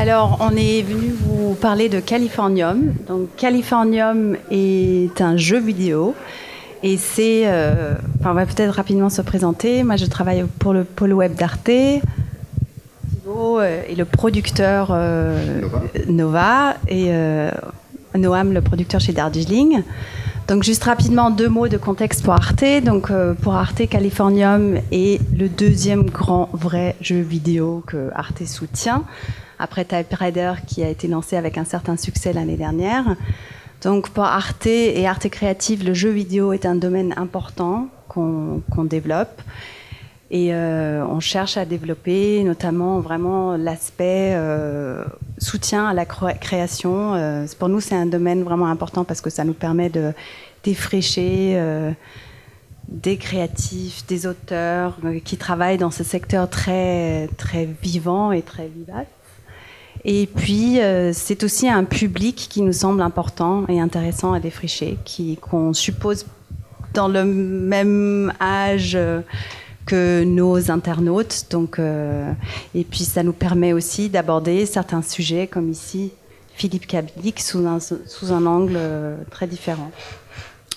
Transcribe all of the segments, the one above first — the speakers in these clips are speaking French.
Alors, on est venu vous parler de Californium. Donc, Californium est un jeu vidéo. Et c'est... on va peut-être rapidement se présenter. Moi, je travaille pour le pôle web d'Arte. Thibaut est le producteur Nova. Et Noam, le producteur chez Darjeeling. Donc, juste rapidement, 2 mots de contexte pour Arte. Donc, pour Arte, Californium est le deuxième grand vrai jeu vidéo que Arte soutient, après Typewriter, qui a été lancé avec un certain succès l'année dernière. Donc, pour Arte et Arte Créative, le jeu vidéo est un domaine important qu'on développe. Et on cherche à développer notamment vraiment l'aspect soutien à la création. Pour nous, c'est un domaine vraiment important parce que ça nous permet de défricher des créatifs, des auteurs qui travaillent dans ce secteur très, très vivant et très vivace. Et puis, c'est aussi un public qui nous semble important et intéressant à défricher, qu'on suppose dans le même âge que nos internautes. Donc, et puis, ça nous permet aussi d'aborder certains sujets, comme ici, Philippe Cadic, sous un angle très différent.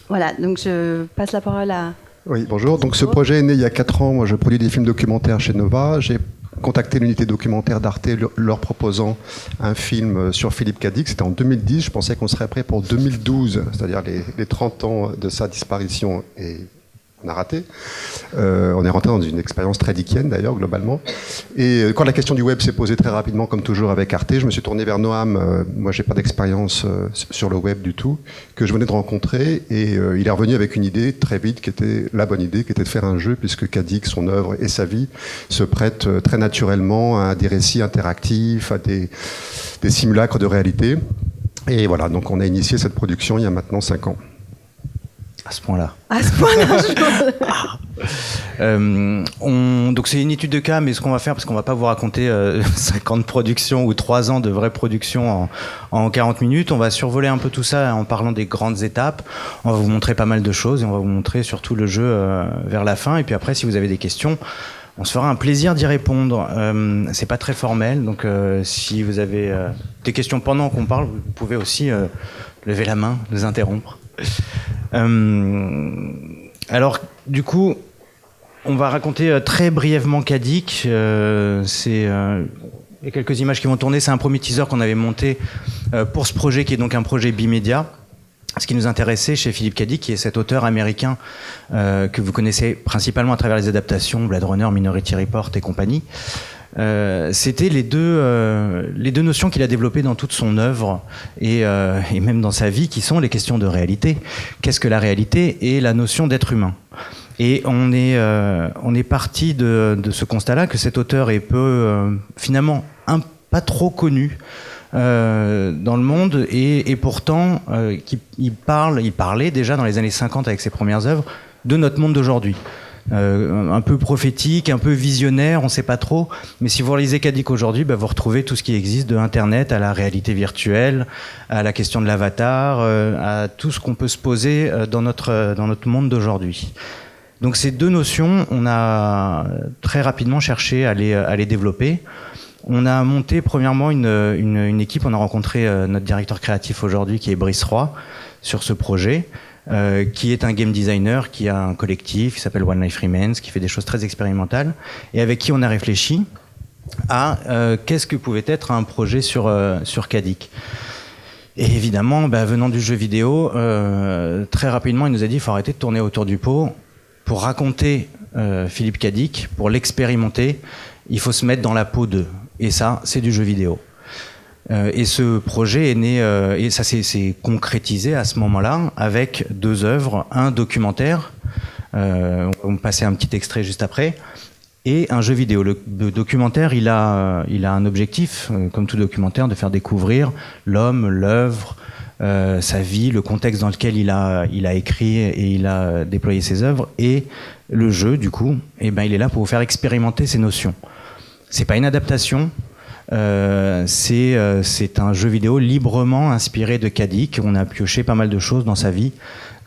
Voilà, donc je passe la parole à... Oui, bonjour. Donc, ce projet est né il y a 4 ans. Moi, je produis des films documentaires chez Nova. J'ai contacté l'unité documentaire d'Arte leur proposant un film sur Philippe Cadic. C'était en 2010. Je pensais qu'on serait prêt pour 2012, c'est-à-dire les 30 ans de sa disparition, et on a raté. On est rentré dans une expérience très dickienne, d'ailleurs, globalement. Et quand la question du web s'est posée très rapidement, comme toujours avec Arte, je me suis tourné vers Noam. Moi, j'ai pas d'expérience sur le web du tout, que je venais de rencontrer. Et il est revenu avec une idée très vite, qui était la bonne idée, qui était de faire un jeu, puisque Cadic, son œuvre et sa vie se prêtent très naturellement à des récits interactifs, à des simulacres de réalité. Et voilà, donc on a initié cette production il y a maintenant 5 ans. À ce point-là. À ce point-là, donc c'est une étude de cas, mais ce qu'on va faire, parce qu'on va pas vous raconter 50 productions ou 3 ans de vraie production en 40 minutes, on va survoler un peu tout ça en parlant des grandes étapes. On va vous montrer pas mal de choses et on va vous montrer surtout le jeu vers la fin. Et puis après, si vous avez des questions, on se fera un plaisir d'y répondre. C'est pas très formel, donc si vous avez des questions pendant qu'on parle, vous pouvez aussi lever la main, nous interrompre. Alors, du coup, on va raconter très brièvement Cadic. Il y a quelques images qui vont tourner. C'est un premier teaser qu'on avait monté pour ce projet, qui est donc un projet bimédia. Ce qui nous intéressait chez Philippe Cadic, qui est cet auteur américain que vous connaissez principalement à travers les adaptations Blade Runner, Minority Report et compagnie. C'était les deux notions qu'il a développées dans toute son œuvre et même dans sa vie, qui sont les questions de réalité. Qu'est-ce que la réalité et la notion d'être humain? Et on est parti de ce constat-là, que cet auteur est finalement pas trop connu dans le monde, et pourtant il parlait déjà dans les années 50 avec ses premières œuvres de notre monde d'aujourd'hui. Un peu prophétique, un peu visionnaire, on ne sait pas trop. Mais si vous relisez Cadic aujourd'hui, vous retrouvez tout ce qui existe, de Internet à la réalité virtuelle, à la question de l'avatar, à tout ce qu'on peut se poser dans notre monde d'aujourd'hui. Donc ces deux notions, on a très rapidement cherché à les développer. On a monté premièrement une équipe. On a rencontré notre directeur créatif aujourd'hui, qui est Brice Roy, sur ce projet. Qui est un game designer, qui a un collectif qui s'appelle One Life Remains, qui fait des choses très expérimentales, et avec qui on a réfléchi à qu'est-ce que pouvait être un projet sur Cadic. Et évidemment, venant du jeu vidéo, très rapidement, il nous a dit il faut arrêter de tourner autour du pot. Pour raconter Philippe Cadic, pour l'expérimenter, il faut se mettre dans la peau d'eux. Et ça, c'est du jeu vidéo. Et ce projet est né, et ça s'est concrétisé à ce moment-là avec 2 œuvres, un documentaire, on va vous passer un petit extrait juste après, et un jeu vidéo. Le documentaire, il a un objectif, comme tout documentaire, de faire découvrir l'homme, l'œuvre, sa vie, le contexte dans lequel il a écrit et il a déployé ses œuvres, et le jeu, du coup, il est là pour vous faire expérimenter ces notions. C'est pas une adaptation. C'est un jeu vidéo librement inspiré de Cadic. On a pioché pas mal de choses dans sa vie,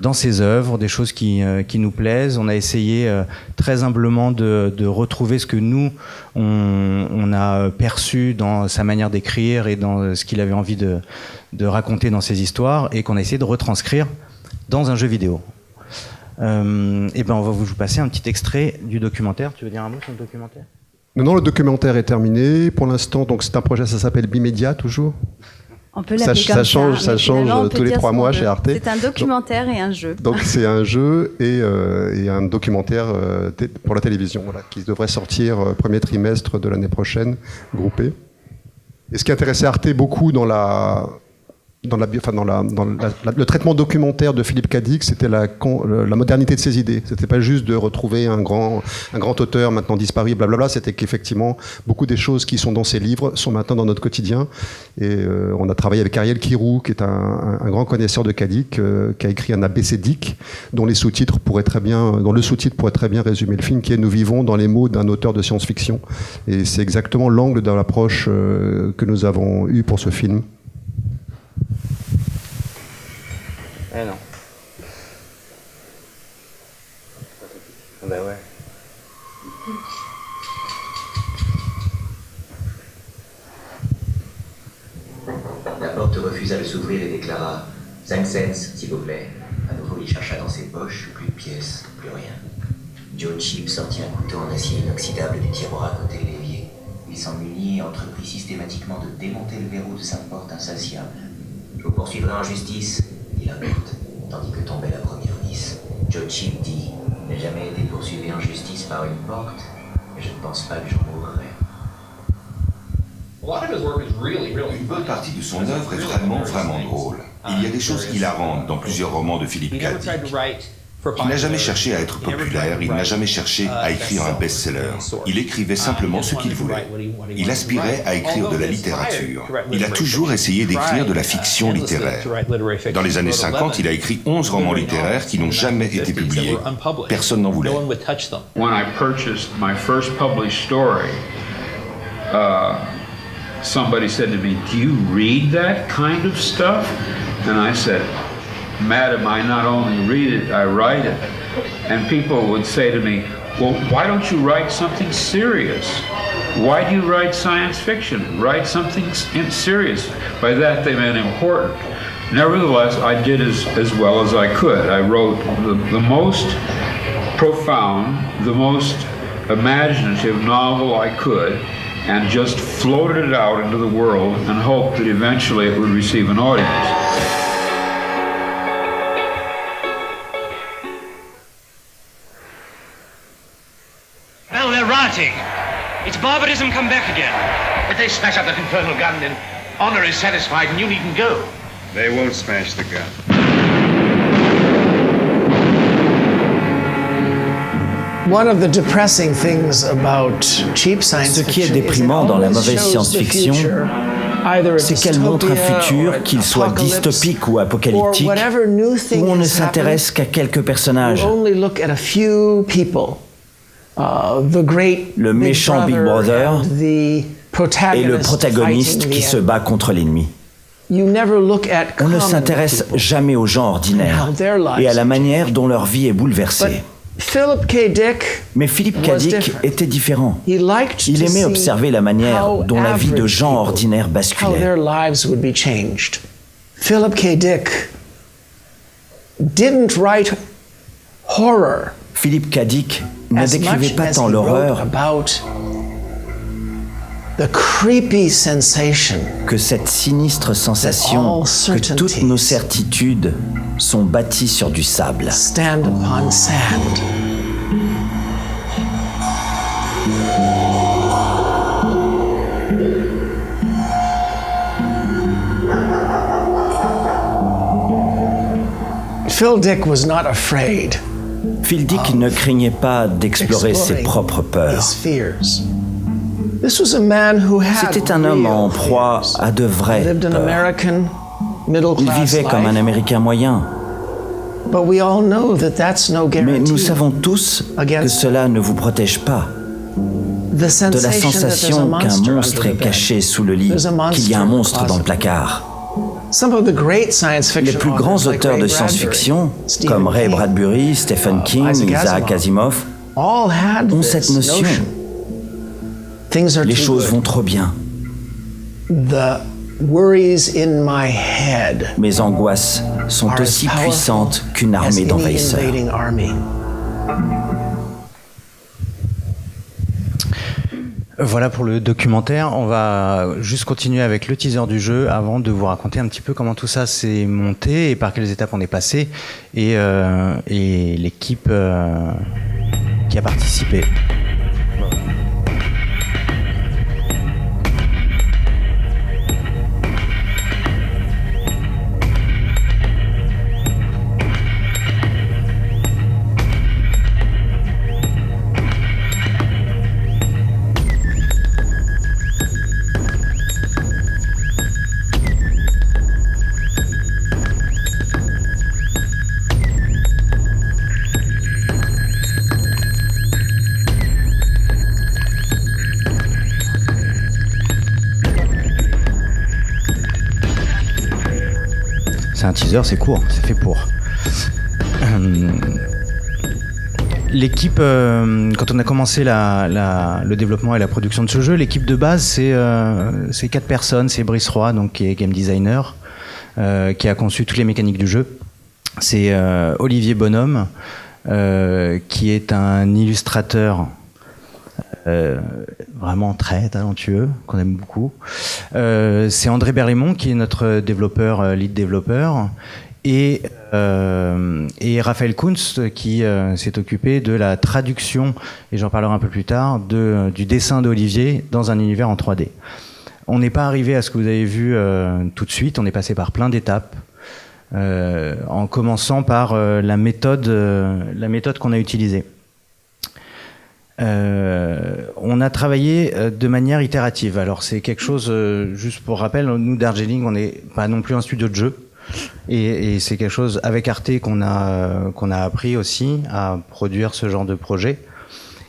dans ses œuvres, des choses qui nous plaisent. On a essayé très humblement de retrouver ce que nous, on a perçu dans sa manière d'écrire et dans ce qu'il avait envie de raconter dans ses histoires, et qu'on a essayé de retranscrire dans un jeu vidéo. Et on va vous passer un petit extrait du documentaire. Tu veux dire un mot sur le documentaire ? Non, le documentaire est terminé. Pour l'instant, donc c'est un projet, ça s'appelle Bimédia, toujours. On peut l'appeler comme ça change tous les 3 mois chez Arte. C'est un documentaire et un jeu. Donc c'est un jeu et un documentaire pour la télévision, voilà, qui devrait sortir premier trimestre de l'année prochaine, groupé. Et ce qui intéressait Arte beaucoup dans le traitement documentaire de Philippe Cadic, c'était la modernité de ses idées. C'était pas juste de retrouver un grand auteur maintenant disparu, blablabla. C'était qu'effectivement beaucoup des choses qui sont dans ses livres sont maintenant dans notre quotidien. Et on a travaillé avec Ariel Kirou, qui est un grand connaisseur de Cadic, qui a écrit un abécédique, dont le sous-titre pourrait très bien résumer le film, qui est « Nous vivons dans les mots d'un auteur de science-fiction ». Et c'est exactement l'angle de l'approche que nous avons eu pour ce film. Eh non. Bah ouais. La porte refusa de s'ouvrir et déclara « 5 cents, s'il vous plaît ». À nouveau, il chercha dans ses poches, plus de pièces, plus rien. Joe Chip sortit un couteau en acier inoxydable du tiroir à côté de l'évier. Il s'en munit et entreprit systématiquement de démonter le verrou de sa porte insatiable. « Je vous poursuivrai en justice », dit la porte, tandis que tombait la première vis. Joe Chip dit « N'ai jamais été poursuivi en justice par une porte, et je ne pense pas que j'en mourrai. » Une bonne partie de son œuvre est vraiment drôle. Il y a des choses hilarantes dans plusieurs romans de Philippe Cadic. Il n'a jamais cherché à être populaire, il n'a jamais cherché à écrire un best-seller. Il écrivait simplement ce qu'il voulait. Il aspirait à écrire de la littérature. Il a toujours essayé d'écrire de la fiction littéraire. Dans les années 50, il a écrit 11 romans littéraires qui n'ont jamais été publiés. Personne n'en voulait. When I purchased my first published story, somebody said to me, "Do you read that kind of stuff?" And I said, "Madam, I not only read it, I write it." And people would say to me, "Well, why don't you write something serious? Why do you write science fiction? Write something serious." By that they meant important. Nevertheless, I did as well as I could. I wrote the most profound, the most imaginative novel I could, and just floated it out into the world and hoped that eventually it would receive an audience. Well, they're rioting. It's barbarism come back again. If they smash up that infernal gun, then honor is satisfied and you needn't go. They won't smash the gun. Ce qui est déprimant dans la mauvaise science-fiction, c'est qu'elle montre un futur, qu'il soit dystopique ou apocalyptique, où on ne s'intéresse qu'à quelques personnages. Le méchant Big Brother et le protagoniste qui se bat contre l'ennemi. On ne s'intéresse jamais aux gens ordinaires et à la manière dont leur vie est bouleversée. Mais Philippe Cadic était différent. Il aimait observer la manière dont la vie de gens ordinaires basculait. Philip K. Dick didn't write horror. Philippe Cadic ne décrivait pas tant l'horreur que cette sinistre sensation que toutes nos certitudes sont bâties sur du sable. Stand upon sand. Phil Dick was not afraid. Phil Dick ne craignait pas d'explorer ses propres peurs. C'était un homme en proie à de vraies peurs. Il vivait comme un Américain moyen. Mais nous savons tous que cela ne vous protège pas de la sensation qu'un monstre est caché sous le lit, qu'il y a un monstre dans le placard. Les plus grands auteurs de science-fiction, comme Ray Bradbury, Stephen King, Isaac Asimov, ont cette notion. Les choses vont trop bien. Mes angoisses sont aussi puissantes qu'une armée d'envahisseurs. Voilà pour le documentaire. On va juste continuer avec le teaser du jeu avant de vous raconter un petit peu comment tout ça s'est monté et par quelles étapes on est passé et l'équipe qui a participé. C'est un teaser, c'est court, c'est fait pour. L'équipe, quand on a commencé le développement et la production de ce jeu, l'équipe de base, c'est 4 personnes. C'est Brice Roy, donc, qui est game designer, qui a conçu toutes les mécaniques du jeu. C'est Olivier Bonhomme, qui est un illustrateur vraiment très talentueux, qu'on aime beaucoup. C'est André Berlaymont qui est notre développeur, lead développeur, et Raphaël Kunz qui s'est occupé de la traduction, et j'en parlerai un peu plus tard, du dessin d'Olivier dans un univers en 3D. On n'est pas arrivé à ce que vous avez vu tout de suite, on est passé par plein d'étapes, en commençant par la méthode qu'on a utilisée. On a travaillé de manière itérative. Alors c'est quelque chose, juste pour rappel, nous Darjeeling, on n'est pas non plus un studio de jeu, et c'est quelque chose avec Arte qu'on a appris aussi à produire ce genre de projet.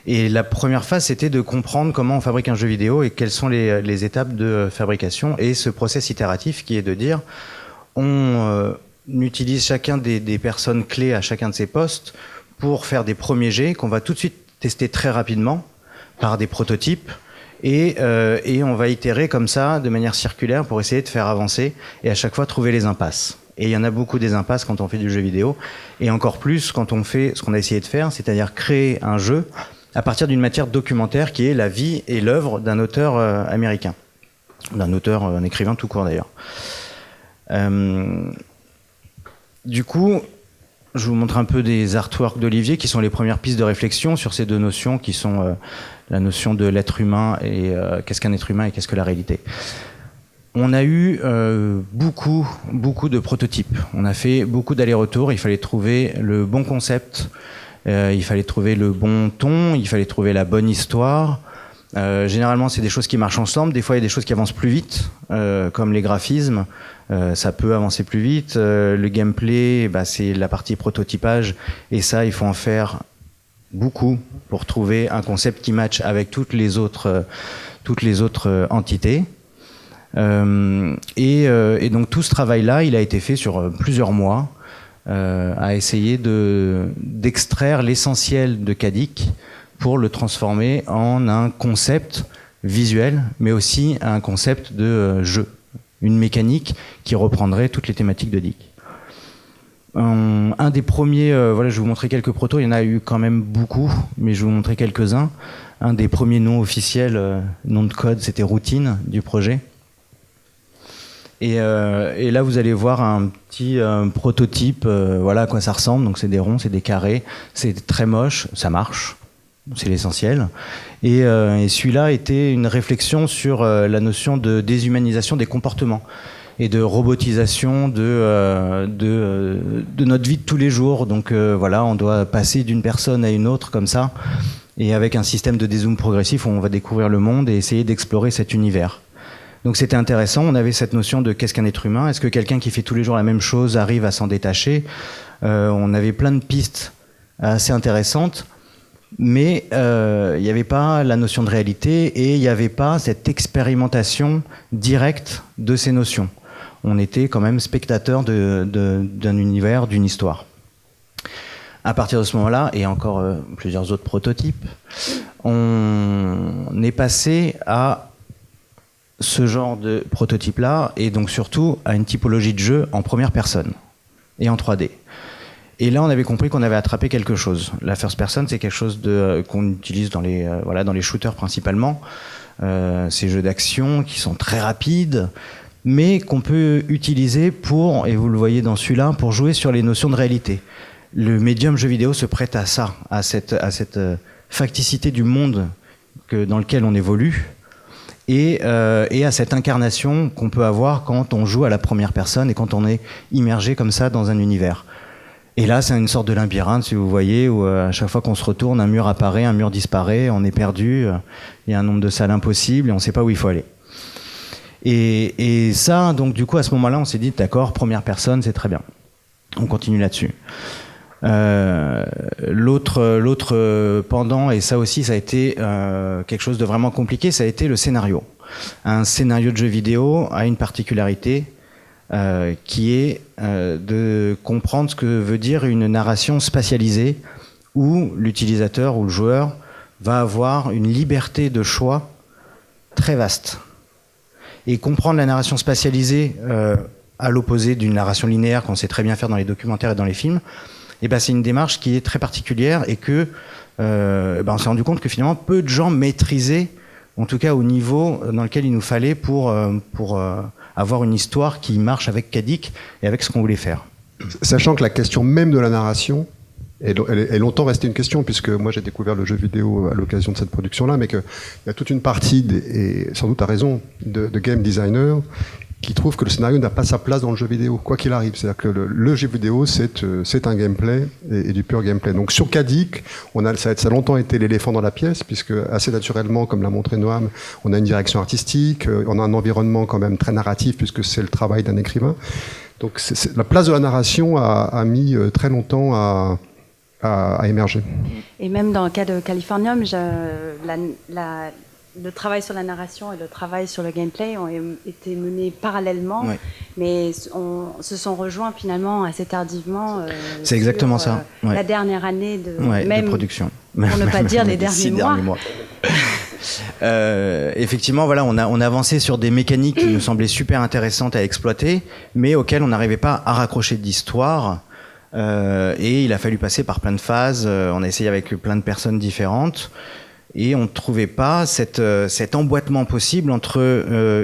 Et la première phase, c'était de comprendre comment on fabrique un jeu vidéo et quelles sont les étapes de fabrication, et ce process itératif qui est de dire on utilise chacun des personnes clés à chacun de ces postes pour faire des premiers jets qu'on va tout de suite tester très rapidement par des prototypes, et on va itérer comme ça de manière circulaire pour essayer de faire avancer et à chaque fois trouver les impasses. Et il y en a beaucoup des impasses quand on fait du jeu vidéo, et encore plus quand on fait ce qu'on a essayé de faire, c'est-à-dire créer un jeu à partir d'une matière documentaire qui est la vie et l'œuvre d'un auteur américain, un écrivain tout court d'ailleurs. Du coup, je vous montre un peu des artworks d'Olivier qui sont les premières pistes de réflexion sur ces deux notions qui sont la notion de l'être humain et qu'est-ce qu'un être humain et qu'est-ce que la réalité. On a eu beaucoup de prototypes. On a fait beaucoup d'allers-retours. Il fallait trouver le bon concept, il fallait trouver le bon ton, il fallait trouver la bonne histoire. Généralement, c'est des choses qui marchent ensemble. Des fois, il y a des choses qui avancent plus vite, comme les graphismes. Ça peut avancer plus vite. Le gameplay, c'est la partie prototypage. Et ça, il faut en faire beaucoup pour trouver un concept qui matche avec toutes les autres entités. Et donc, tout ce travail-là, il a été fait sur plusieurs mois, à essayer d'extraire l'essentiel de Cadic pour le transformer en un concept visuel, mais aussi un concept de jeu, une mécanique qui reprendrait toutes les thématiques de Dick. Un des premiers, je vais vous montrer quelques protos, il y en a eu quand même beaucoup, mais je vais vous montrer quelques-uns. Un des premiers noms officiels, nom de code, c'était Routine du projet. Et là, vous allez voir un petit prototype, voilà à quoi ça ressemble. Donc c'est des ronds, c'est des carrés, c'est très moche, ça marche. C'est l'essentiel. Et celui-là était une réflexion sur la notion de déshumanisation des comportements et de robotisation de notre vie de tous les jours. Donc voilà, on doit passer d'une personne à une autre comme ça, et avec un système de dézoom progressif où on va découvrir le monde et essayer d'explorer cet univers. Donc c'était intéressant, on avait cette notion de qu'est-ce qu'un être humain, est-ce que quelqu'un qui fait tous les jours la même chose arrive à s'en détacher. On avait plein de pistes assez intéressantes. Mais il n'y avait pas la notion de réalité et il n'y avait pas cette expérimentation directe de ces notions. on était quand même spectateur d'un univers, d'une histoire. À partir de ce moment-là, et encore plusieurs autres prototypes, on est passé à ce genre de prototype-là, et donc surtout à une typologie de jeu en première personne et en 3D. Et là, on avait compris qu'on avait attrapé quelque chose. La first person, c'est quelque chose qu'on utilise dans les shooters principalement, ces jeux d'action qui sont très rapides, mais qu'on peut utiliser pour, et vous le voyez dans celui-là, pour jouer sur les notions de réalité. Le médium jeu vidéo se prête à ça, à cette facticité du monde dans lequel on évolue, et à cette incarnation qu'on peut avoir quand on joue à la première personne et quand on est immergé comme ça dans un univers. Et là, c'est une sorte de labyrinthe, si vous voyez, où à chaque fois qu'on se retourne, un mur apparaît, un mur disparaît, on est perdu, il y a un nombre de salles impossible et on ne sait pas où il faut aller. Et ça, donc du coup, à ce moment-là, on s'est dit, d'accord, première personne, c'est très bien. On continue là-dessus. L'autre pendant, et ça aussi, ça a été quelque chose de vraiment compliqué, ça a été le scénario. Un scénario de jeu vidéo a une particularité qui est de comprendre ce que veut dire une narration spatialisée où l'utilisateur ou le joueur va avoir une liberté de choix très vaste. Et comprendre la narration spatialisée à l'opposé d'une narration linéaire qu'on sait très bien faire dans les documentaires et dans les films, et ben c'est une démarche qui est très particulière et que on s'est rendu compte que finalement peu de gens maîtrisaient, en tout cas au niveau dans lequel il nous fallait pour avoir une histoire qui marche avec Cadic et avec ce qu'on voulait faire. Sachant que la question même de la narration est longtemps restée une question, puisque moi j'ai découvert le jeu vidéo à l'occasion de cette production-là, mais qu'il y a toute une partie, et sans doute à raison, de game designers qui trouvent que le scénario n'a pas sa place dans le jeu vidéo, quoi qu'il arrive. C'est-à-dire que le jeu vidéo, c'est un gameplay et du pur gameplay. Donc sur Cadic, ça a longtemps été l'éléphant dans la pièce, puisque assez naturellement, comme l'a montré Noam, on a une direction artistique, on a un environnement quand même très narratif, puisque c'est le travail d'un écrivain. Donc la place de la narration a mis très longtemps à émerger. Et même dans le cas de Californium, le travail sur la narration et le travail sur le gameplay ont été menés parallèlement, oui. Mais se sont rejoints finalement assez tardivement. C'est exactement ça. Ouais. La dernière année de production. Pour ne pas dire les derniers mois. Effectivement, voilà, on a avancé sur des mécaniques qui nous semblaient super intéressantes à exploiter, mais auxquelles on n'arrivait pas à raccrocher d'histoire. Et il a fallu passer par plein de phases. On a essayé avec plein de personnes différentes. Et on ne trouvait pas cet emboîtement possible entre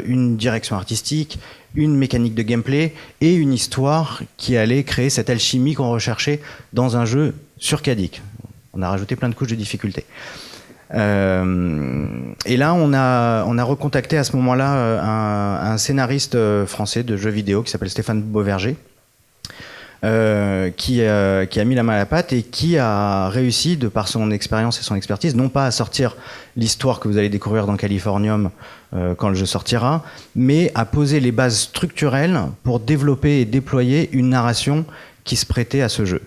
une direction artistique, une mécanique de gameplay et une histoire qui allait créer cette alchimie qu'on recherchait dans un jeu sur Cadic. On a rajouté plein de couches de difficulté. Et là, on a recontacté à ce moment-là un scénariste français de jeux vidéo qui s'appelle Stéphane Beauverger, qui a mis la main à la pâte et qui a réussi, de par son expérience et son expertise, non pas à sortir l'histoire que vous allez découvrir dans Californium quand le jeu sortira, mais à poser les bases structurelles pour développer et déployer une narration qui se prêtait à ce jeu.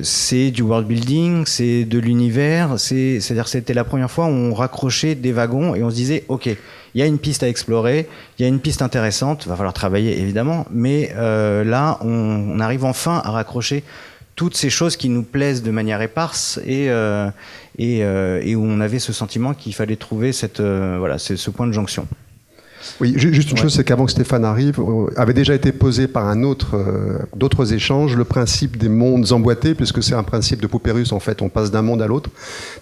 C'est du world building, c'est de l'univers, c'est-à-dire c'était la première fois où on raccrochait des wagons et on se disait ok, il y a une piste à explorer, il y a une piste intéressante, va falloir travailler évidemment, mais là on arrive enfin à raccrocher toutes ces choses qui nous plaisent de manière éparse et où on avait ce sentiment qu'il fallait trouver ce point de jonction. Oui, juste une chose, c'est qu'avant que Stéphane arrive, avait déjà été posé par d'autres échanges, le principe des mondes emboîtés, puisque c'est un principe de poupée russe, en fait, on passe d'un monde à l'autre.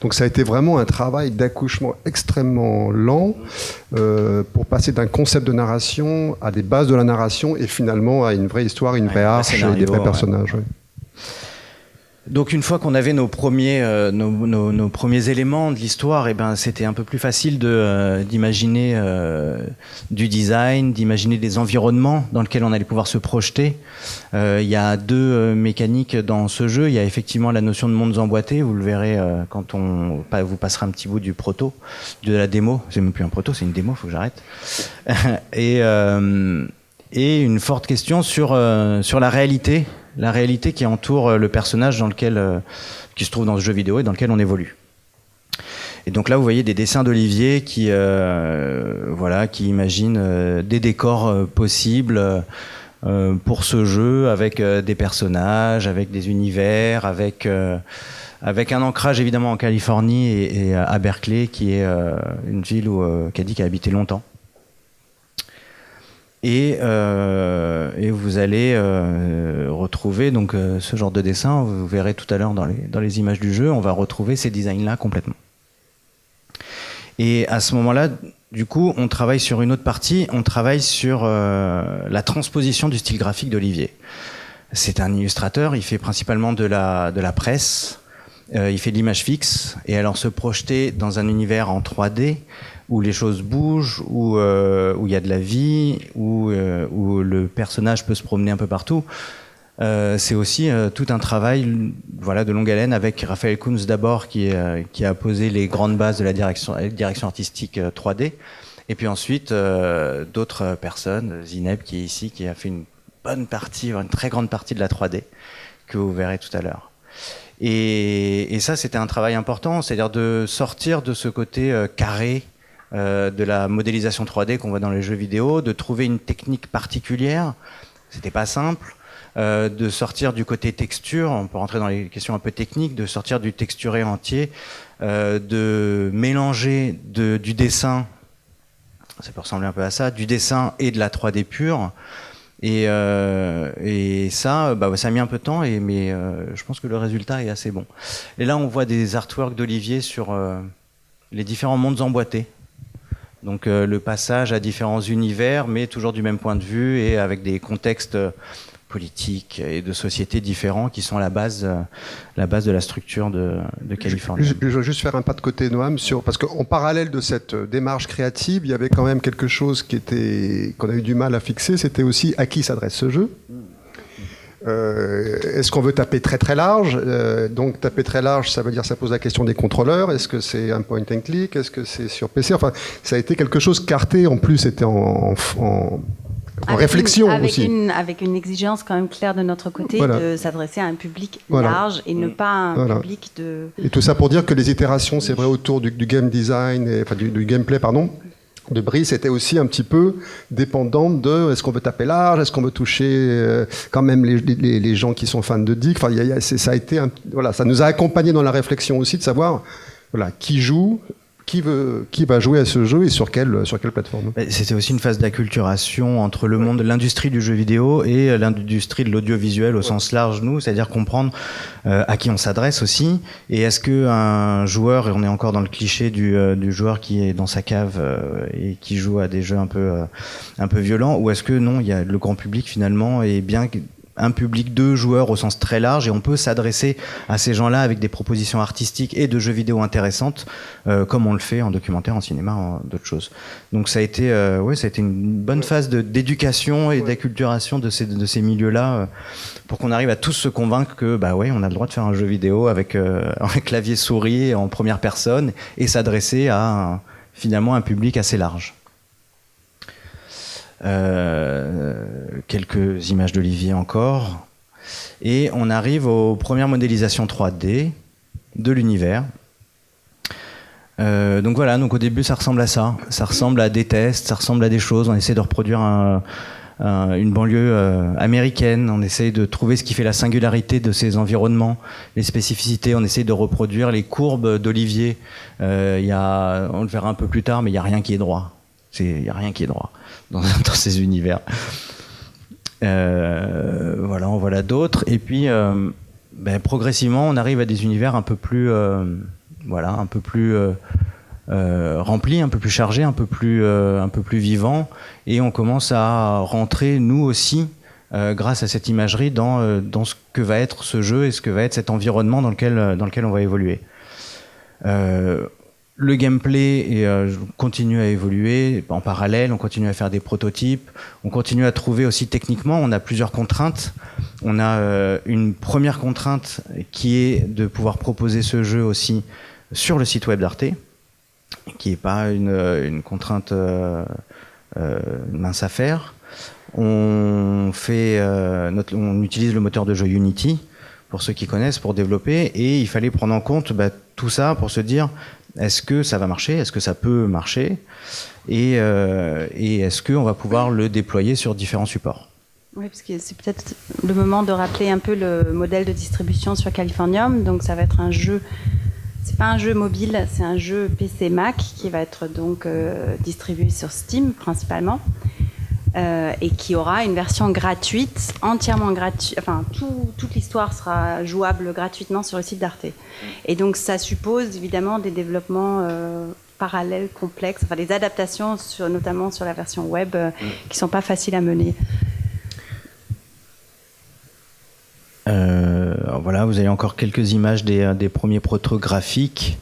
Donc ça a été vraiment un travail d'accouchement extrêmement lent pour passer d'un concept de narration à des bases de la narration et finalement à une vraie histoire, une vraie arche et des vrais personnages. Ouais. Donc une fois qu'on avait nos premiers éléments de l'histoire, et ben c'était un peu plus facile d'imaginer du design, d'imaginer des environnements dans lesquels on allait pouvoir se projeter. Il y a deux mécaniques dans ce jeu. Il y a effectivement la notion de mondes emboîtés. Vous le verrez quand vous passera un petit bout du proto, de la démo. C'est même plus un proto, c'est une démo. Faut que j'arrête. Et une forte question sur la réalité. La réalité qui entoure le personnage qui se trouve dans ce jeu vidéo et dans lequel on évolue. Et donc là, vous voyez des dessins d'Olivier qui imaginent des décors possibles pour ce jeu, avec des personnages, avec des univers, avec un ancrage évidemment en Californie et à Berkeley, qui est une ville où Cadic a habité longtemps. Et vous allez retrouver donc ce genre de dessin. Vous verrez tout à l'heure dans les images du jeu, on va retrouver ces designs-là complètement. Et à ce moment-là, du coup, on travaille sur une autre partie. On travaille sur la transposition du style graphique d'Olivier. C'est un illustrateur. Il fait principalement de la presse. Il fait de l'image fixe. Et alors se projeter dans un univers en 3D où les choses bougent, où il y a de la vie, où le personnage peut se promener un peu partout. C'est aussi tout un travail de longue haleine avec Raphaël Kunz d'abord qui a posé les grandes bases de la direction artistique 3D, et puis ensuite d'autres personnes, Zineb qui est ici, qui a fait une très grande partie de la 3D que vous verrez tout à l'heure. Et ça, c'était un travail important, c'est-à-dire de sortir de ce côté carré de la modélisation 3D qu'on voit dans les jeux vidéo, de trouver une technique particulière. C'était pas simple. De sortir du côté texture, on peut rentrer dans les questions un peu techniques, de sortir du texturé entier, de mélanger du dessin, ça peut ressembler un peu à ça, du dessin et de la 3D pure. Et ça, ça a mis un peu de temps, mais je pense que le résultat est assez bon. Et là, on voit des artworks d'Olivier sur les différents mondes emboîtés. Donc le passage à différents univers, mais toujours du même point de vue et avec des contextes politiques et de sociétés différents qui sont la base de la structure de Californie. Je veux juste faire un pas de côté, Noam, parce qu'en parallèle de cette démarche créative, il y avait quand même quelque chose qu'on a eu du mal à fixer, c'était aussi à qui s'adresse ce jeu. Est-ce qu'on veut taper très très large? Donc taper très large, ça veut dire ça pose la question des contrôleurs. Est-ce que c'est un point and click? Est-ce que c'est sur PC? Enfin, ça a été quelque chose carté. En plus, c'était en réflexion aussi. Avec une exigence quand même claire de notre côté de s'adresser à un public large et ne pas un public de... Et tout ça pour dire que les itérations, c'est vrai, autour du game design, du gameplay, pardon, de Brice, était aussi un petit peu dépendante de est-ce qu'on veut taper large, est-ce qu'on veut toucher quand même les gens qui sont fans de Dick. Enfin, ça a été ça nous a accompagnés dans la réflexion aussi de savoir qui joue, qui va jouer à ce jeu et sur quelle plateforme. C'était aussi une phase d'acculturation entre le monde de l'industrie du jeu vidéo et l'industrie de l'audiovisuel au sens large, c'est-à-dire comprendre à qui on s'adresse aussi, et est-ce qu'un joueur, et on est encore dans le cliché du joueur qui est dans sa cave et qui joue à des jeux un peu violents, ou est-ce que non, il y a le grand public finalement est bien un public de joueurs au sens très large, et on peut s'adresser à ces gens-là avec des propositions artistiques et de jeux vidéo intéressantes, comme on le fait en documentaire, en cinéma, en d'autres choses. Donc ça a été une bonne phase d'éducation et d'acculturation de ces milieux-là, pour qu'on arrive à tous se convaincre que on a le droit de faire un jeu vidéo avec un clavier souris en première personne et s'adresser à finalement un public assez large. Quelques images d'Olivier encore, et on arrive aux premières modélisations 3D de l'univers. Donc au début ça ressemble à ça, ça ressemble à des tests, ça ressemble à des choses, on essaie de reproduire une banlieue américaine, on essaie de trouver ce qui fait la singularité de ces environnements, les spécificités, on essaie de reproduire les courbes d'Olivier. On le verra un peu plus tard, mais il n'y a rien qui est droit. Il n'y a rien qui est droit dans ces univers. On voit là d'autres. Et puis, progressivement, on arrive à des univers un peu plus remplis, un peu plus chargés, un peu plus vivants. Et on commence à rentrer, nous aussi, grâce à cette imagerie, dans ce que va être ce jeu et ce que va être cet environnement dans lequel on va évoluer. Le gameplay continue à évoluer en parallèle, on continue à faire des prototypes, on continue à trouver aussi techniquement, on a plusieurs contraintes. On a une première contrainte qui est de pouvoir proposer ce jeu aussi sur le site web d'Arte, qui n'est pas une contrainte mince à faire. On utilise le moteur de jeu Unity, pour ceux qui connaissent, pour développer, et il fallait prendre en compte tout ça pour se dire Est-ce que ça va marcher? Est-ce que ça peut marcher? Et est-ce qu'on va pouvoir le déployer sur différents supports? Oui, parce que c'est peut-être le moment de rappeler un peu le modèle de distribution sur Californium. Donc ça va être un jeu, c'est pas un jeu mobile, c'est un jeu PC Mac qui va être donc distribué sur Steam principalement. Et qui aura une version gratuite, entièrement gratuite, enfin toute l'histoire sera jouable gratuitement sur le site d'Arte. Et donc ça suppose évidemment des développements parallèles, complexes, enfin des adaptations notamment sur la version web qui sont pas faciles à mener. Voilà, vous avez encore quelques images des premiers protos graphiques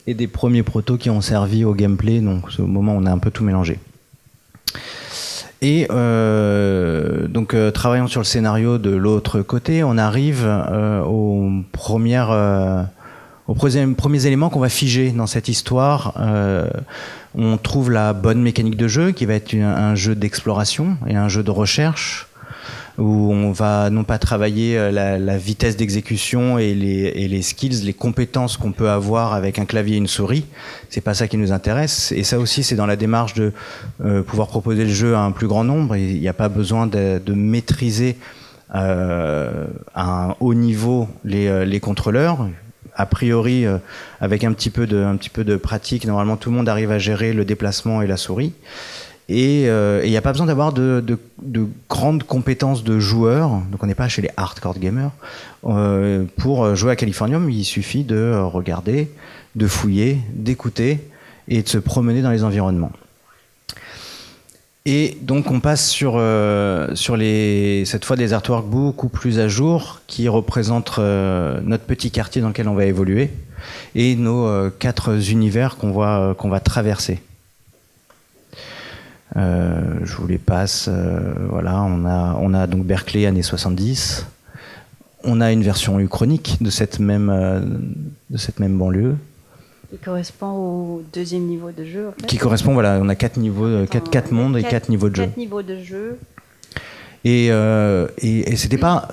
et des premiers protos qui ont servi au gameplay, donc c'est au moment où on a un peu tout mélangé. Et donc travaillant sur le scénario de l'autre côté, on arrive aux premiers éléments qu'on va figer dans cette histoire. On trouve la bonne mécanique de jeu qui va être un jeu d'exploration et un jeu de recherche où on va non pas travailler la vitesse d'exécution et les skills, les compétences qu'on peut avoir avec un clavier et une souris. C'est pas ça qui nous intéresse. Et ça aussi, c'est dans la démarche de pouvoir proposer le jeu à un plus grand nombre. Il n'y a pas besoin de maîtriser à un haut niveau les contrôleurs. A priori, avec un petit peu de pratique, normalement tout le monde arrive à gérer le déplacement et la souris. Et il n'y a pas besoin d'avoir de grandes compétences de joueurs, donc on n'est pas chez les hardcore gamers. Pour jouer à Californium, il suffit de regarder, de fouiller, d'écouter et de se promener dans les environnements. Et donc on passe sur cette fois des artworks beaucoup plus à jour qui représentent notre petit quartier dans lequel on va évoluer et nos 4 univers qu'on va traverser. Je vous les passe. Voilà, on a donc Berkeley années 70. On a une version uchronique de cette même banlieue. Qui correspond au 2e niveau de jeu. En fait. Qui correspond, voilà, on a 4 niveaux, 4 mondes et 4 niveaux de jeu. 4 niveaux de jeu. Et c'était pas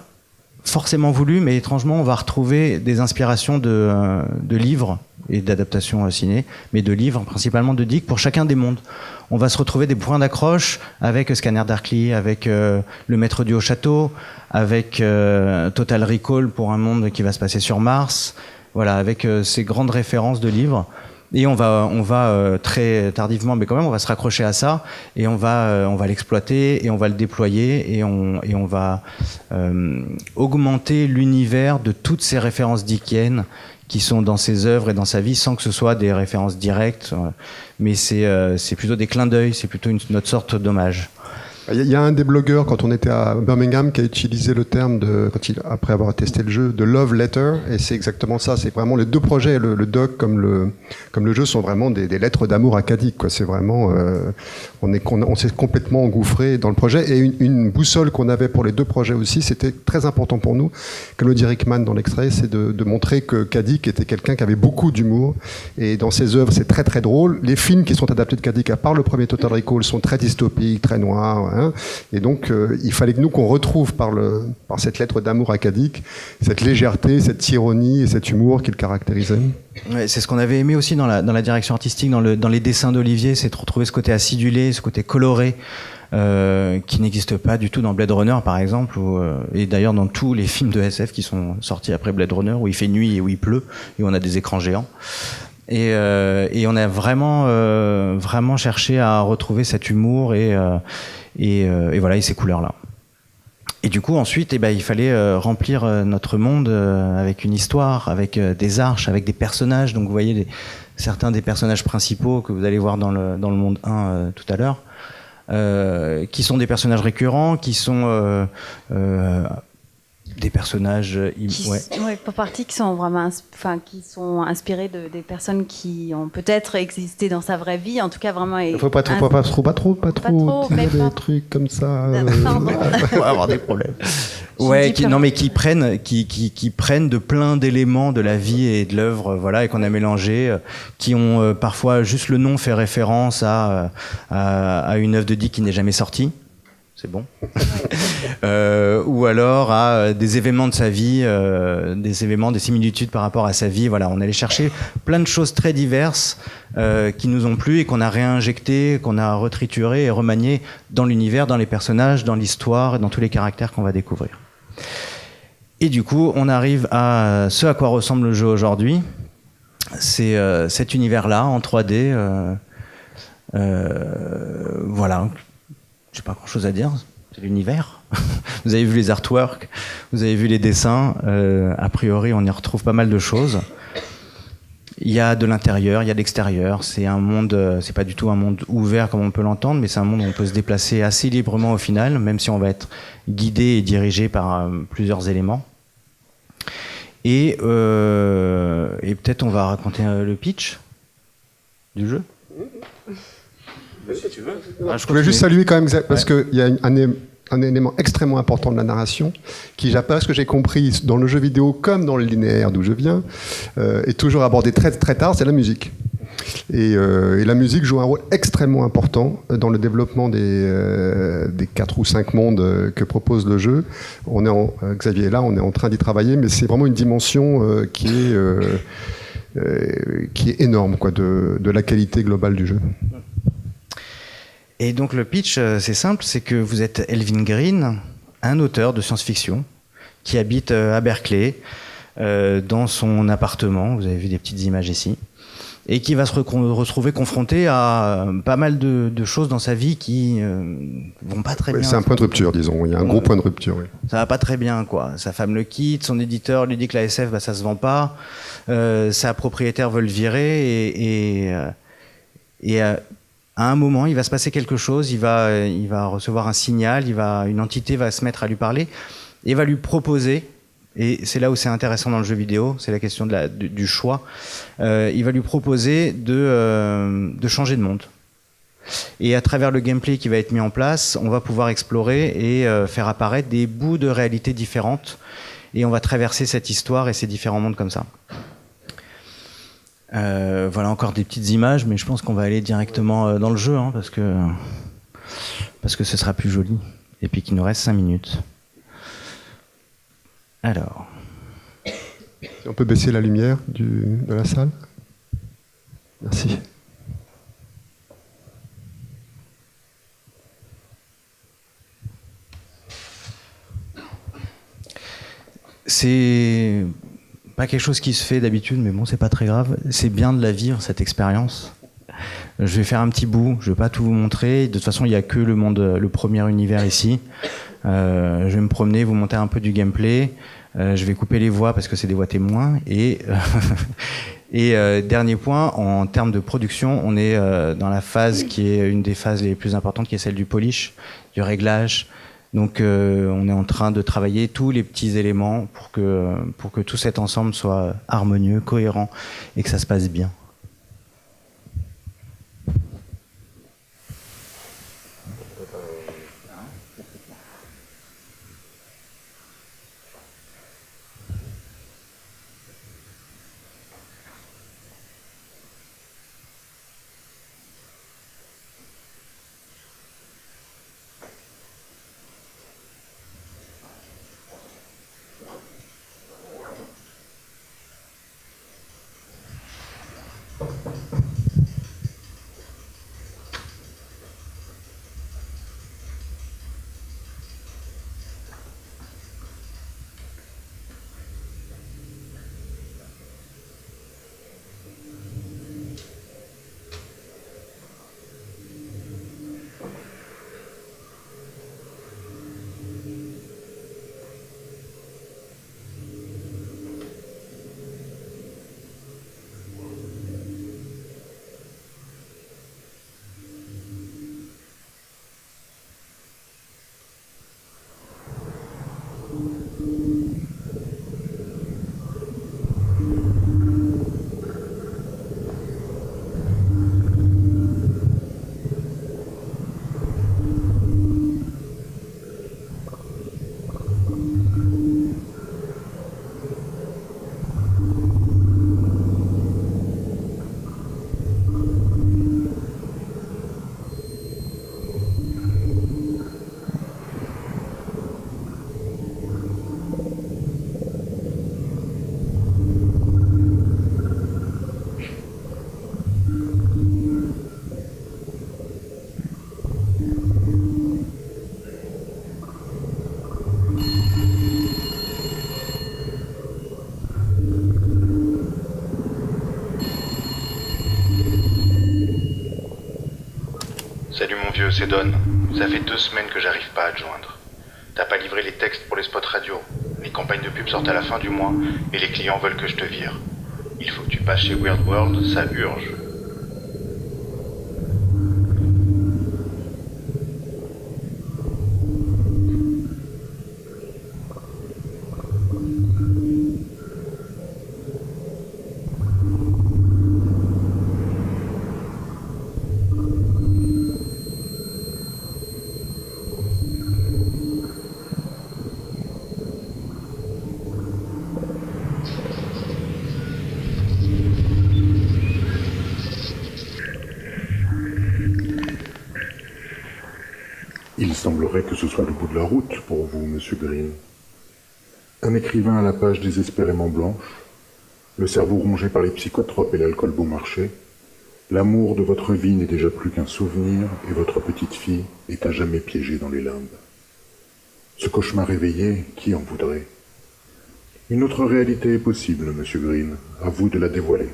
forcément voulu, mais étrangement, on va retrouver des inspirations de livres et d'adaptations ciné, mais de livres, principalement de Dick, pour chacun des mondes. On va se retrouver des points d'accroche avec Scanner Darkly, avec Le Maître du Haut-Château, avec Total Recall pour un monde qui va se passer sur Mars, voilà, avec ces grandes références de livres. Et on va très tardivement, mais quand même, on va se raccrocher à ça et on va l'exploiter et on va le déployer et on va augmenter l'univers de toutes ces références dickiennes qui sont dans ses œuvres et dans sa vie sans que ce soit des références directes, mais c'est plutôt des clins d'œil, c'est plutôt notre sorte d'hommage. Il y a un des blogueurs, quand on était à Birmingham, qui a utilisé le terme, après avoir testé le jeu, de love letter, et c'est exactement ça. C'est vraiment les 2 projets, le doc comme le jeu, sont vraiment des lettres d'amour acadiques, quoi. C'est vraiment, on s'est complètement engouffré dans le projet, et une boussole qu'on avait pour les 2 projets aussi, c'était très important pour nous, comme le dit Rickman dans l'extrait, c'est de montrer que Cadic était quelqu'un qui avait beaucoup d'humour, et dans ses œuvres, c'est très très drôle. Les films qui sont adaptés de Cadic, à part le premier Total Recall, sont très dystopiques, très noirs. Et donc, il fallait que nous, qu'on retrouve par cette lettre d'amour acadique, cette légèreté, cette ironie et cet humour qui le caractérisait. Ouais, c'est ce qu'on avait aimé aussi dans la direction artistique, dans les dessins d'Olivier, c'est de retrouver ce côté acidulé, ce côté coloré, qui n'existe pas du tout dans Blade Runner, par exemple, et d'ailleurs dans tous les films de SF qui sont sortis après Blade Runner, où il fait nuit et où il pleut, et où on a des écrans géants. Et on a vraiment cherché à retrouver cet humour et voilà, et ces couleurs-là. Et du coup, ensuite, il fallait remplir notre monde avec une histoire, avec des arches, avec des personnages. Donc, vous voyez certains des personnages principaux que vous allez voir dans le monde 1 tout à l'heure, qui sont des personnages récurrents, qui sont des personnages pour partie qui sont vraiment qui sont inspirés des personnes qui ont peut-être existé dans sa vraie vie, en tout cas vraiment. Il faut pas trop dire des trucs comme ça. On va avoir des problèmes. Ouais, qui prennent de plein d'éléments de la vie et de l'œuvre, voilà, et qu'on a mélangé, qui ont parfois juste le nom fait référence à une œuvre de Dick qui n'est jamais sortie. c'est bon. Ou alors à des événements de sa vie, des événements, des similitudes par rapport à sa vie. Voilà, on allait chercher plein de choses très diverses qui nous ont plu et qu'on a réinjectées, qu'on a retriturées et remaniées dans l'univers, dans les personnages, dans l'histoire et dans tous les caractères qu'on va découvrir. Et du coup, on arrive à ce à quoi ressemble le jeu aujourd'hui. C'est cet univers-là en 3D. Voilà. J'ai pas grand chose à dire, c'est l'univers. Vous avez vu les artworks, vous avez vu les dessins, a priori on y retrouve pas mal de choses. Il y a de l'intérieur, il y a de l'extérieur, c'est un monde, c'est pas du tout un monde ouvert comme on peut l'entendre, mais c'est un monde où on peut se déplacer assez librement au final, même si on va être guidé et dirigé par plusieurs éléments. Et peut-être on va raconter le pitch du jeu. Si tu veux. Je voulais juste saluer quand même, parce qu'il y a un élément extrêmement important de la narration, qui, d'après ce que j'ai compris, dans le jeu vidéo comme dans le linéaire d'où je viens, est toujours abordé très, très tard, c'est la musique. Et la musique joue un rôle extrêmement important dans le développement des 4 ou 5 mondes que propose le jeu. Xavier est là, on est en train d'y travailler, mais c'est vraiment une dimension qui est énorme, quoi, de la qualité globale du jeu. Et donc le pitch, c'est simple, c'est que vous êtes Elvin Green, un auteur de science-fiction qui habite à Berkeley, dans son appartement, vous avez vu des petites images ici, et qui va se retrouver confronté à pas mal de choses dans sa vie qui vont pas très bien. C'est un point de rupture, disons, il y a un gros point de rupture. Oui. Ça va pas très bien, quoi. Sa femme le quitte, son éditeur lui dit que la SF, ça se vend pas, sa propriétaire veut le virer, et à un moment, il va se passer quelque chose, il va recevoir un signal, une entité va se mettre à lui parler et va lui proposer, et c'est là où c'est intéressant dans le jeu vidéo, c'est la question du choix, il va lui proposer de changer de monde. Et à travers le gameplay qui va être mis en place, on va pouvoir explorer et faire apparaître des bouts de réalité différentes, et on va traverser cette histoire et ces différents mondes comme ça. Voilà encore des petites images, mais je pense qu'on va aller directement dans le jeu, hein, parce que ce sera plus joli. Et puis qu'il nous reste 5 minutes. Alors. On peut baisser la lumière de la salle. Merci. C'est pas quelque chose qui se fait d'habitude, mais bon, c'est pas très grave. C'est bien de la vivre, cette expérience. Je vais faire un petit bout, je vais pas tout vous montrer. De toute façon, il y a que le premier univers ici. Je vais me promener, vous montrer un peu du gameplay. Je vais couper les voix parce que c'est des voix témoins. Et dernier point, en termes de production, on est dans la phase qui est une des phases les plus importantes, qui est celle du polish, du réglage. Donc on est en train de travailler tous les petits éléments pour que tout cet ensemble soit harmonieux, cohérent et que ça se passe bien. Dieu, c'est Don. Ça fait 2 semaines que j'arrive pas à te joindre. T'as pas livré les textes pour les spots radio. Les campagnes de pub sortent à la fin du mois et les clients veulent que je te vire. Il faut que tu passes chez Weird World, ça urge. Il semblerait que ce soit le bout de la route pour vous, Monsieur Green. Un écrivain à la page désespérément blanche, le cerveau rongé par les psychotropes et l'alcool bon marché, l'amour de votre vie n'est déjà plus qu'un souvenir et votre petite fille est à jamais piégée dans les limbes. Ce cauchemar éveillé, qui en voudrait? Une autre réalité est possible, Monsieur Green. À vous de la dévoiler.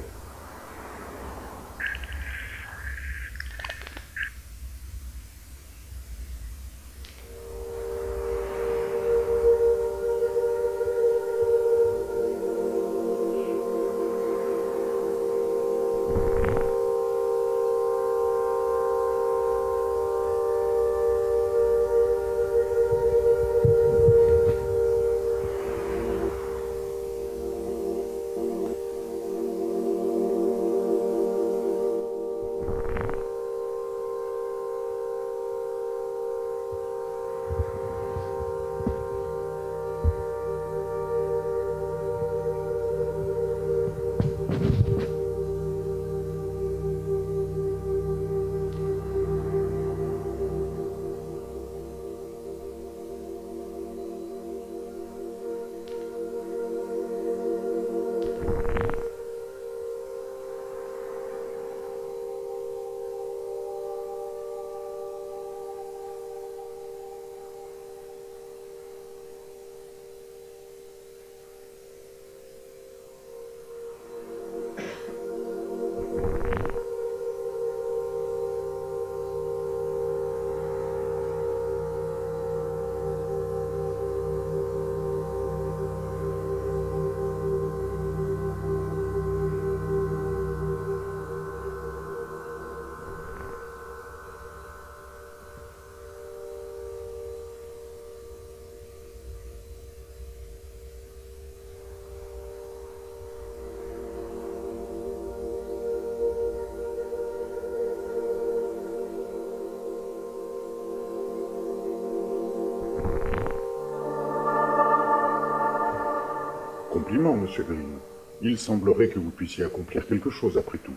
Compliment, Monsieur Green. Il semblerait que vous puissiez accomplir quelque chose après tout.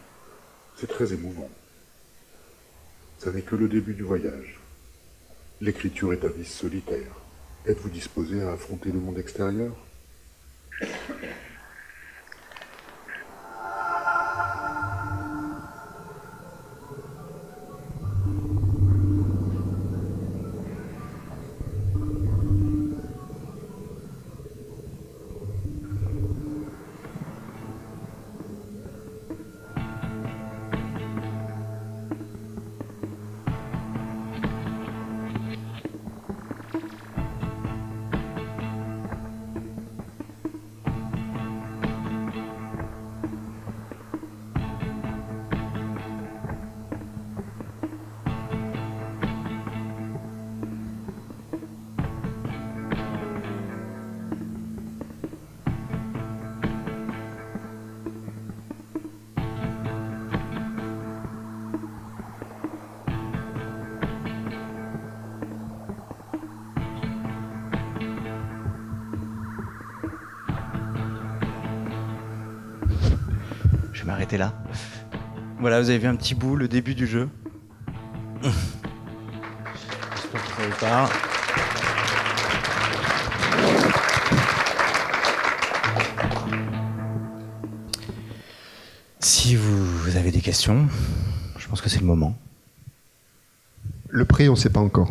C'est très émouvant. Ça n'est que le début du voyage. L'écriture est un vice solitaire. Êtes-vous disposé à affronter le monde extérieur ? Je vais m'arrêter là. Voilà, vous avez vu un petit bout, le début du jeu. J'espère que vous savez pas. Si vous avez des questions, je pense que c'est le moment. Le prix, on ne sait pas encore.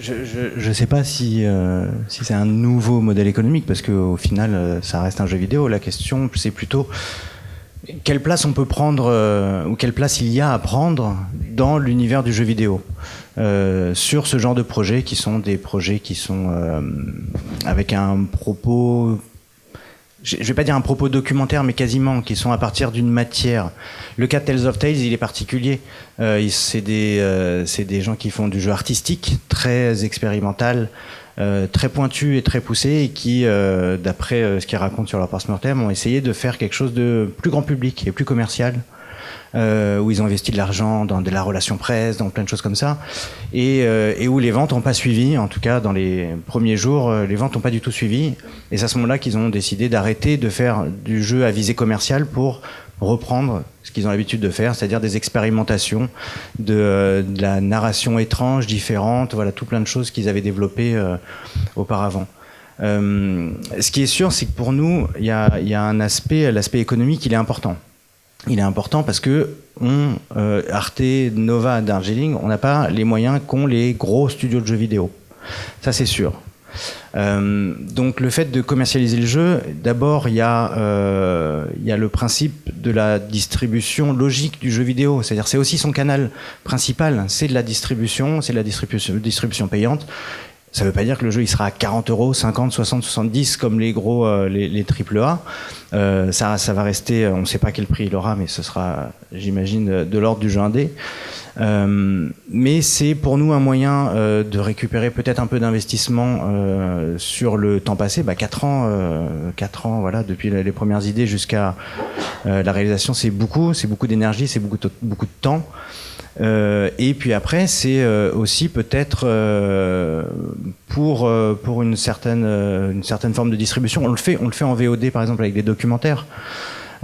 Je ne sais pas si c'est un nouveau modèle économique, parce qu'au final, ça reste un jeu vidéo. La question, c'est plutôt quelle place on peut prendre, ou quelle place il y a à prendre dans l'univers du jeu vidéo sur ce genre de projets qui sont des projets qui sont avec un propos... Je ne vais pas dire un propos documentaire, mais quasiment, qui sont à partir d'une matière. Le cas de Tales of Tales, il est particulier. C'est des gens qui font du jeu artistique, très expérimental, très pointu et très poussé, et qui, d'après ce qu'ils racontent sur leur post-mortem, ont essayé de faire quelque chose de plus grand public et plus commercial. Où ils ont investi de l'argent dans de la relation presse, dans plein de choses comme ça, et où les ventes n'ont pas suivi. En tout cas, dans les premiers jours, les ventes n'ont pas du tout suivi. Et c'est à ce moment-là qu'ils ont décidé d'arrêter de faire du jeu à visée commerciale pour reprendre ce qu'ils ont l'habitude de faire, c'est-à-dire des expérimentations, de la narration étrange, différente, voilà, tout plein de choses qu'ils avaient développées auparavant. Ce qui est sûr, c'est que pour nous, il y a l'aspect économique, il est important. Il est important parce que Arte, Nova, Darjeeling, on n'a pas les moyens qu'ont les gros studios de jeux vidéo. Ça, c'est sûr. Donc le fait de commercialiser le jeu, d'abord, il y a le principe de la distribution logique du jeu vidéo. C'est-à-dire c'est aussi son canal principal, c'est de la distribution, c'est de la distribution payante. Ça ne veut pas dire que le jeu il sera à 40 €, 50, 60, 70 comme les gros, les AAA. Ça va rester, on ne sait pas quel prix il aura, mais ce sera, j'imagine, de l'ordre du jeu indé. Mais c'est pour nous un moyen de récupérer peut-être un peu d'investissement sur le temps passé. 4 ans, voilà, depuis les premières idées jusqu'à la réalisation, c'est beaucoup d'énergie, c'est beaucoup de temps. Et puis après, c'est aussi peut-être pour une certaine forme de distribution. On le fait en VOD par exemple avec des documentaires.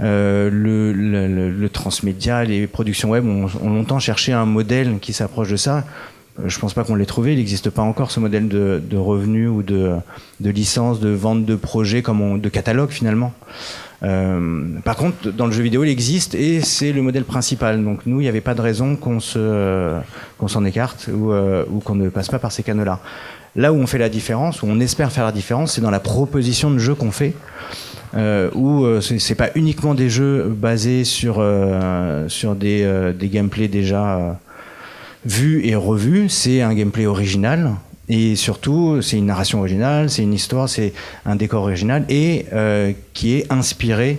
Le transmédia, les productions web ont longtemps cherché un modèle qui s'approche de ça. Je pense pas qu'on l'ait trouvé. Il n'existe pas encore ce modèle de revenus ou de licence, de vente de projets de catalogue finalement. Par contre, dans le jeu vidéo, il existe et c'est le modèle principal. Donc nous, il n'y avait pas de raison qu'on s'en écarte ou qu'on ne passe pas par ces canaux-là. Là où on fait la différence, où on espère faire la différence, c'est dans la proposition de jeu qu'on fait. Où c'est pas uniquement des jeux basés sur des gameplays déjà vus et revus, c'est un gameplay original. Et surtout, c'est une narration originale, c'est une histoire, c'est un décor original et qui est inspiré,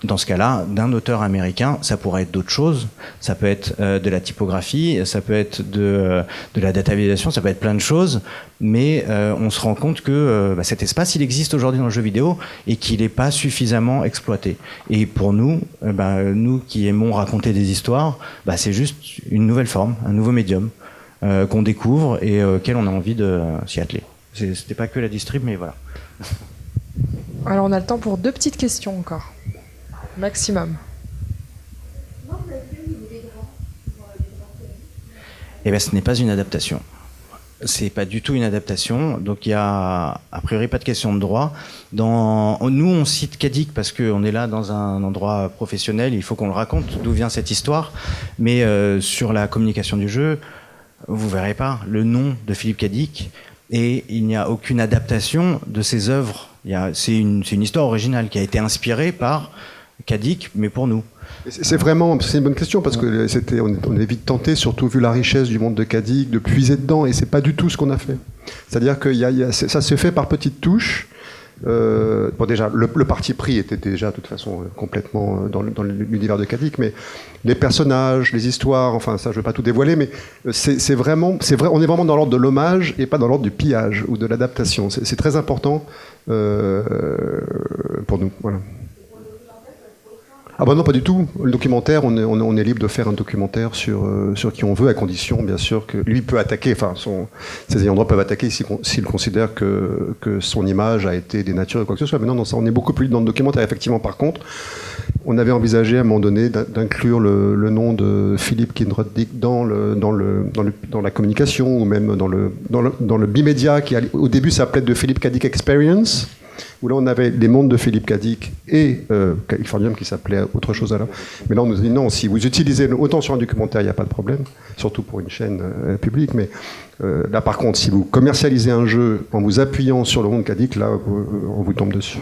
dans ce cas-là, d'un auteur américain. Ça pourrait être d'autres choses, ça peut être de la typographie, ça peut être de la data visualisation, ça peut être plein de choses, mais on se rend compte que cet espace, il existe aujourd'hui dans le jeu vidéo et qu'il n'est pas suffisamment exploité. Et pour nous, nous qui aimons raconter des histoires, c'est juste une nouvelle forme, un nouveau médium. Qu'on découvre et auquel on a envie de s'y atteler. C'était pas que la distrib, mais voilà. Alors on a le temps pour 2 petites questions encore. Maximum. Eh bien, ce n'est pas une adaptation. C'est pas du tout une adaptation, donc il y a a priori pas de question de droit. Nous, on cite Cadic parce qu'on est là dans un endroit professionnel, il faut qu'on le raconte, d'où vient cette histoire, mais sur la communication du jeu, vous verrez pas le nom de Philippe Cadic et il n'y a aucune adaptation de ses œuvres. C'est une histoire originale qui a été inspirée par Cadic, mais pour nous. C'est une bonne question parce que on est vite tenté, surtout vu la richesse du monde de Cadic, de puiser dedans et c'est pas du tout ce qu'on a fait. C'est-à-dire que ça se fait par petites touches. Déjà, le parti pris était déjà de toute façon complètement dans l'univers de Cadic, mais les personnages, les histoires, enfin ça je veux pas tout dévoiler, mais c'est vrai, on est vraiment dans l'ordre de l'hommage et pas dans l'ordre du pillage ou de l'adaptation. C'est très important pour nous. Voilà. Ah non, pas du tout. Le documentaire, on est libre de faire un documentaire sur qui on veut, à condition, bien sûr, que lui peut attaquer, ses ayants droit peuvent attaquer s'il considère que son image a été dénaturée ou quoi que ce soit. Mais non, ça, on est beaucoup plus dans le documentaire. Effectivement, par contre, on avait envisagé à un moment donné d'inclure le nom de Philippe Kindred-Dick dans la communication ou même dans le bimédia qui, au début, s'appelait de Philippe Cadic Experience. où là on avait les mondes de Philippe Cadic et Californium qui s'appelait autre chose alors. Mais là on nous a dit non, si vous utilisez autant sur un documentaire, il n'y a pas de problème, surtout pour une chaîne publique, mais là par contre, si vous commercialisez un jeu en vous appuyant sur le monde Cadic, là on vous tombe dessus.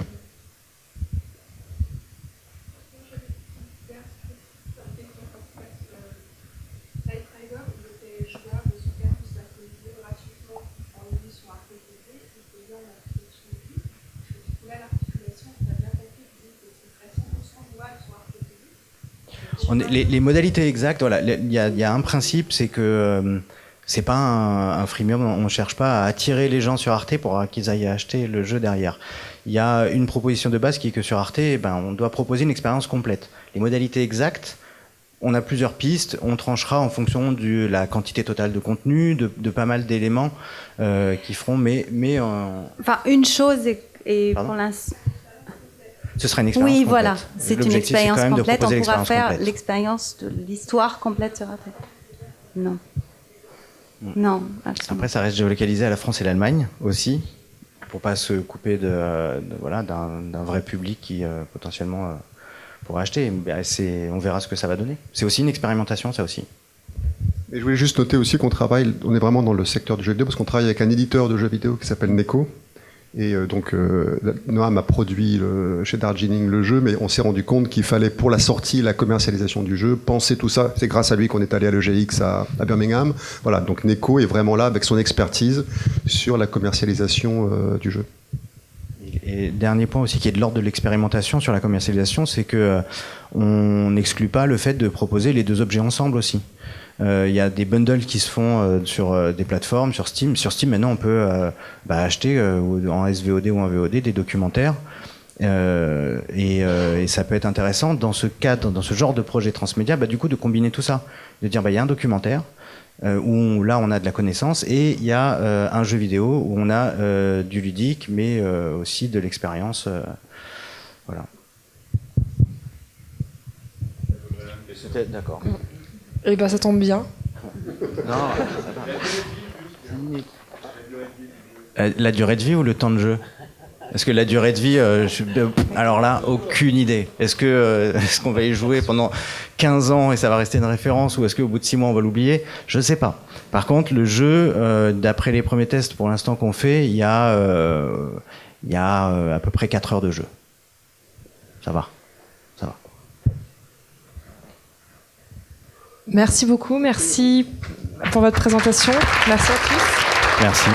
Les modalités exactes, voilà, il y a un principe, c'est que c'est pas un freemium, on ne cherche pas à attirer les gens sur Arte pour qu'ils aillent acheter le jeu derrière. Il y a une proposition de base qui est que sur Arte, on doit proposer une expérience complète. Les modalités exactes, on a plusieurs pistes, on tranchera en fonction de la quantité totale de contenu, de pas mal d'éléments qui feront, Enfin, une chose est pour l'instant... Ce sera une expérience complète. Oui, voilà, c'est une expérience complète. On pourra faire complète. l'expérience de l'histoire complète sur Arte. Non. Non, absolument. Après, ça reste géolocalisé à la France et l'Allemagne aussi, pour pas se couper d'un vrai public qui potentiellement pourrait acheter. On verra ce que ça va donner. C'est aussi une expérimentation, ça aussi. Et je voulais juste noter aussi qu'on travaille, on est vraiment dans le secteur du jeu vidéo, parce qu'on travaille avec un éditeur de jeux vidéo qui s'appelle Neko. Et donc Noam a produit chez Darjeeling le jeu, mais on s'est rendu compte qu'il fallait pour la sortie, la commercialisation du jeu, penser tout ça. C'est grâce à lui qu'on est allé à l'EGX à Birmingham. Voilà, donc Neko est vraiment là avec son expertise sur la commercialisation du jeu. Et dernier point aussi qui est de l'ordre de l'expérimentation sur la commercialisation, c'est que on n'exclut pas le fait de proposer les deux objets ensemble aussi. Il y a des bundles qui se font sur des plateformes, sur Steam. Sur Steam, maintenant, on peut acheter en SVOD ou en VOD des documentaires. Et ça peut être intéressant dans ce cadre, dans ce genre de projet transmédia, du coup, de combiner tout ça. De dire, il y a un documentaire où là, on a de la connaissance, et il y a un jeu vidéo où on a du ludique, mais aussi de l'expérience. Voilà. C'était d'accord. Eh ben, ça tombe bien. Non, ça va. La durée de vie ou le temps de jeu? Est-ce que la durée de vie, alors là, aucune idée. Est-ce qu'on va y jouer pendant 15 ans et ça va rester une référence, ou est-ce qu'au bout de 6 mois on va l'oublier? Je ne sais pas. Par contre, le jeu, d'après les premiers tests pour l'instant qu'on fait, il y a à peu près 4 heures de jeu. Ça va. Merci beaucoup, merci pour votre présentation. Merci à tous. Merci.